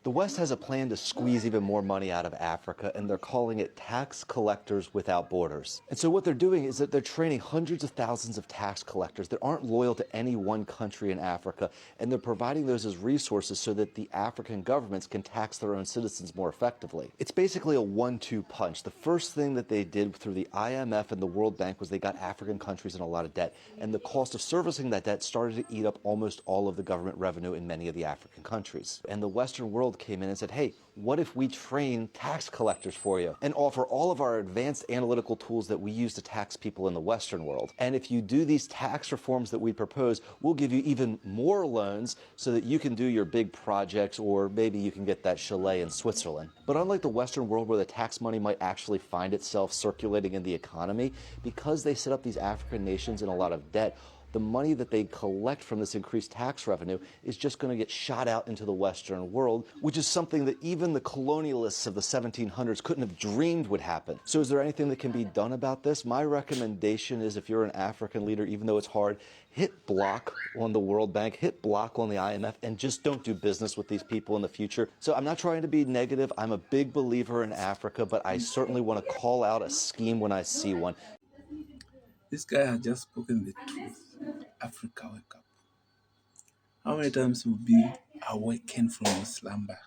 The West has a plan to squeeze even more money out of Africa, and they're calling it tax collectors without borders. And so what they're doing is that they're training hundreds of thousands of tax collectors that aren't loyal to any one country in Africa, and they're providing those as resources so that the African governments can tax their own citizens more effectively. It's basically a 1-2 punch. The first thing that they did through the IMF and the World Bank was they got African countries in a lot of debt, and the cost of servicing that debt started to eat up almost all of the government revenue in many of the African countries. And the Western world came in and said, hey, what if we train tax collectors for you and offer all of our advanced analytical tools that we use to tax people in the Western world? And if you do these tax reforms that we propose, we'll give you even more loans so that you can do your big projects, or maybe you can get that chalet in Switzerland. But unlike the Western world where the tax money might actually find itself circulating in the economy, because they set up these African nations in a lot of debt, the money that they collect from this increased tax revenue is just going to get shot out into the Western world, which is something that even the colonialists of the 1700s couldn't have dreamed would happen. So is there anything that can be done about this? My recommendation is, if you're an African leader, even though it's hard, hit block on the World Bank, hit block on the IMF, and just don't do business with these people in the future. So I'm not trying to be negative. I'm a big believer in Africa, but I certainly want to call out a scheme when I see one. This guy has just spoken the truth. Africa, wake up. How many times will be awakened from your slumber?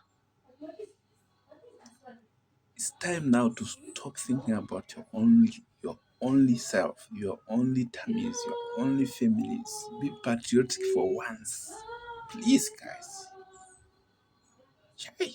It's time now to stop thinking about your only self, your only tummies, your only families. Be patriotic for once. Please, guys. Chai.